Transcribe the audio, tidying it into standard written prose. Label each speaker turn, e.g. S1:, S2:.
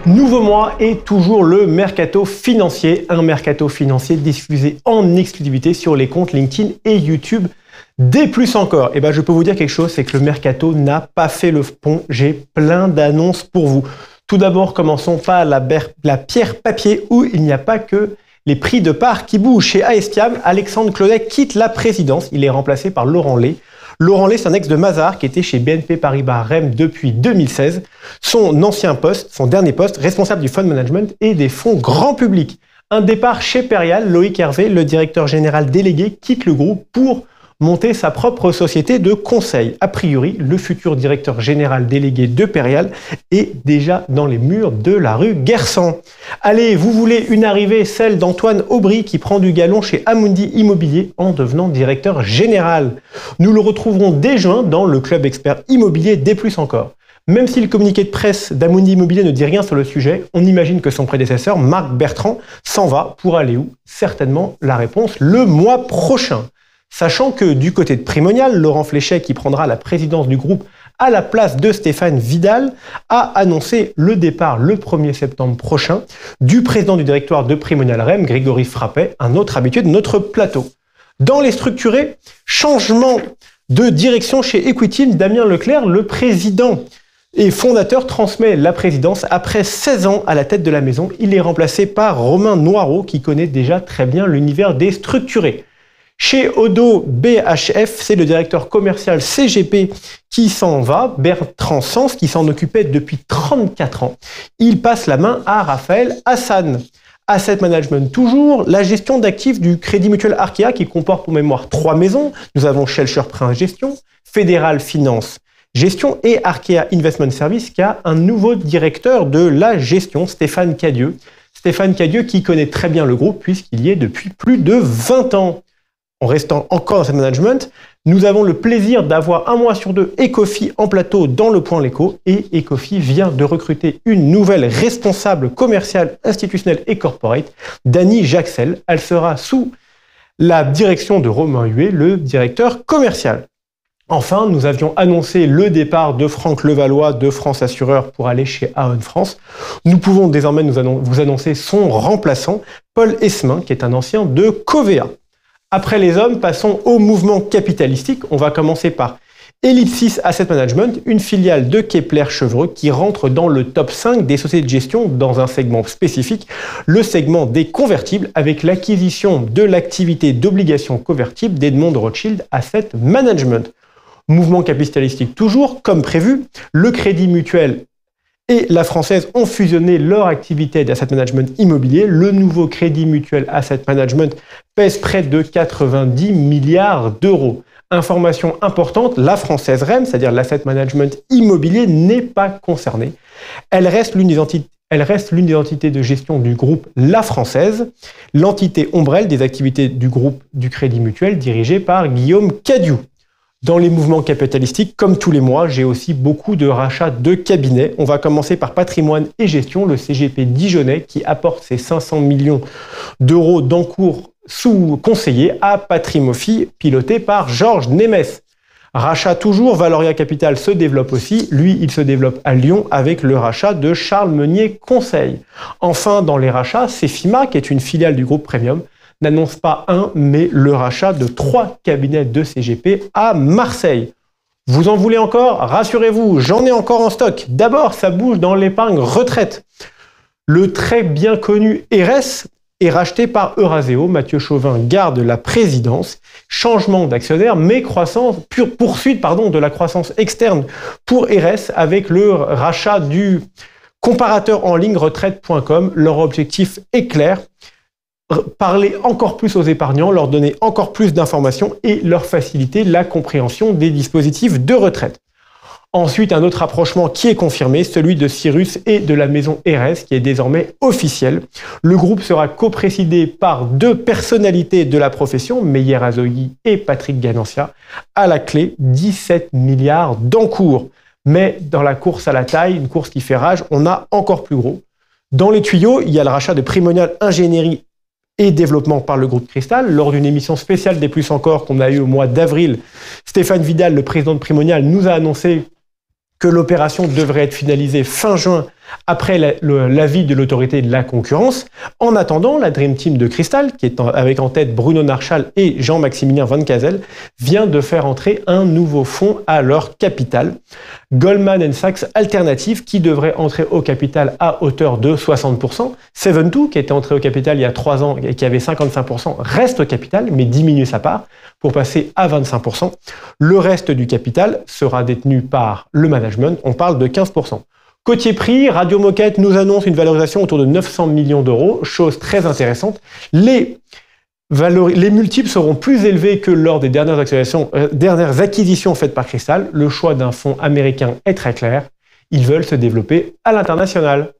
S1: Nouveau mois et toujours le mercato financier, un mercato financier diffusé en exclusivité sur les comptes LinkedIn et YouTube des plus encore. Et je peux vous dire quelque chose, c'est que le mercato n'a pas fait le pont. J'ai plein d'annonces pour vous. Tout d'abord, commençons par la pierre papier où il n'y a pas que les prix de part qui bougent. Chez ASTIAM, Alexandre Claudet quitte la présidence. Il est remplacé par Laurent Lay. Laurent Lay, c'est un ex de Mazars qui était chez BNP Paribas REM depuis 2016. Son dernier poste, responsable du fund management et des fonds grand public. Un départ chez Perial, Loïc Hervé, le directeur général délégué, quitte le groupe pour monter sa propre société de conseil. A priori, le futur directeur général délégué de Perial est déjà dans les murs de la rue Guersan. Allez, vous voulez une arrivée, celle d'Antoine Aubry qui prend du galon chez Amundi Immobilier en devenant directeur général. Nous le retrouverons dès juin dans le club expert immobilier des plus encore. Même si le communiqué de presse d'Amundi Immobilier ne dit rien sur le sujet, on imagine que son prédécesseur, Marc Bertrand, s'en va pour aller où? Certainement la réponse le mois prochain. Sachant que du côté de Primonial, Laurent Fléchet, qui prendra la présidence du groupe à la place de Stéphane Vidal, a annoncé le départ le 1er septembre prochain du président du directoire de Primonial REM, Grégory Frappet, un autre habitué de notre plateau. Dans les structurés, changement de direction chez Equity, Damien Leclerc, le président et fondateur, transmet la présidence après 16 ans à la tête de la maison. Il est remplacé par Romain Noireau, qui connaît déjà très bien l'univers des structurés. Chez Odo BHF, c'est le directeur commercial CGP qui s'en va, Bertrand Sens, qui s'en occupait depuis 34 ans. Il passe la main à Raphaël Hassan. Asset Management toujours, la gestion d'actifs du Crédit Mutuel Arkea qui comporte pour mémoire 3 maisons. Nous avons Schellcher Prince Gestion, Fédéral Finance Gestion et Arkea Investment Service qui a un nouveau directeur de la gestion, Stéphane Cadieux. Stéphane Cadieux qui connaît très bien le groupe puisqu'il y est depuis plus de 20 ans. En restant encore dans cette management, nous avons le plaisir d'avoir un mois sur deux Ecofi en plateau dans le Point L'Écho et Ecofi vient de recruter une nouvelle responsable commerciale, institutionnelle et corporate, Dany Jaxel. Elle sera sous la direction de Romain Huet, le directeur commercial. Enfin, nous avions annoncé le départ de Franck Levallois de France Assureur pour aller chez Aon France. Nous pouvons désormais vous annoncer son remplaçant, Paul Esmin, qui est un ancien de Covea. Après les hommes, passons au mouvement capitalistique. On va commencer par Ellipsis Asset Management, une filiale de Kepler Chevreux qui rentre dans le top 5 des sociétés de gestion dans un segment spécifique, le segment des convertibles, avec l'acquisition de l'activité d'obligations convertibles d'Edmond de Rothschild Asset Management. Mouvement capitalistique toujours, comme prévu, le Crédit Mutuel et la Française ont fusionné leur activité d'asset management immobilier. Le nouveau Crédit Mutuel Asset Management pèse près de 90 milliards d'euros. Information importante, la Française REM, c'est-à-dire l'asset management immobilier, n'est pas concernée. Elle reste l'une des entités de gestion du groupe La Française, l'entité ombrelle des activités du groupe du Crédit Mutuel dirigée par Guillaume Cadieux. Dans les mouvements capitalistiques, comme tous les mois, j'ai aussi beaucoup de rachats de cabinets. On va commencer par Patrimoine et Gestion, le CGP dijonnais, qui apporte ses 500 millions d'euros d'encours sous-conseillés à Patrimofi, piloté par Georges Nemes. Rachat toujours, Valoria Capital se développe aussi. Lui, il se développe à Lyon avec le rachat de Charles Meunier Conseil. Enfin, dans les rachats, Cefima, qui est une filiale du groupe Premium, n'annonce pas un, mais le rachat de 3 cabinets de CGP à Marseille. Vous en voulez encore? Rassurez-vous, j'en ai encore en stock. D'abord, ça bouge dans l'épargne retraite. Le très bien connu ERES est racheté par Euraseo. Mathieu Chauvin garde la présidence. Changement d'actionnaire, mais poursuite de la croissance externe pour ERES avec le rachat du comparateur en ligne retraite.com. Leur objectif est clair. Parler encore plus aux épargnants, leur donner encore plus d'informations et leur faciliter la compréhension des dispositifs de retraite. Ensuite, un autre rapprochement qui est confirmé, celui de Cyrus et de la maison ERES, qui est désormais officiel. Le groupe sera coprésidé par 2 personnalités de la profession, Meyer Azoyi et Patrick Ganancia. À la clé, 17 milliards d'encours. Mais dans la course à la taille, une course qui fait rage, on a encore plus gros. Dans les tuyaux, il y a le rachat de Primonial Ingénierie et développement par le groupe Cristal. Lors d'une émission spéciale des Plus Encore qu'on a eue au mois d'avril, Stéphane Vidal, le président de Primonial, nous a annoncé que l'opération devrait être finalisée fin juin après l'avis de l'autorité de la concurrence. En attendant, la Dream Team de Crystal, qui est avec en tête Bruno Marchal et Jean-Maximilien Van Cazel, vient de faire entrer un nouveau fonds à leur capital, Goldman Sachs Alternative, qui devrait entrer au capital à hauteur de 60%. Seven2, qui était entré au capital il y a 3 ans et qui avait 55%, reste au capital, mais diminue sa part pour passer à 25%. Le reste du capital sera détenu par le management, on parle de 15%. Côté prix, Radio Moquette nous annonce une valorisation autour de 900 millions d'euros, chose très intéressante. Les multiples seront plus élevés que lors des dernières acquisitions faites par Crystal. Le choix d'un fonds américain est très clair. Ils veulent se développer à l'international.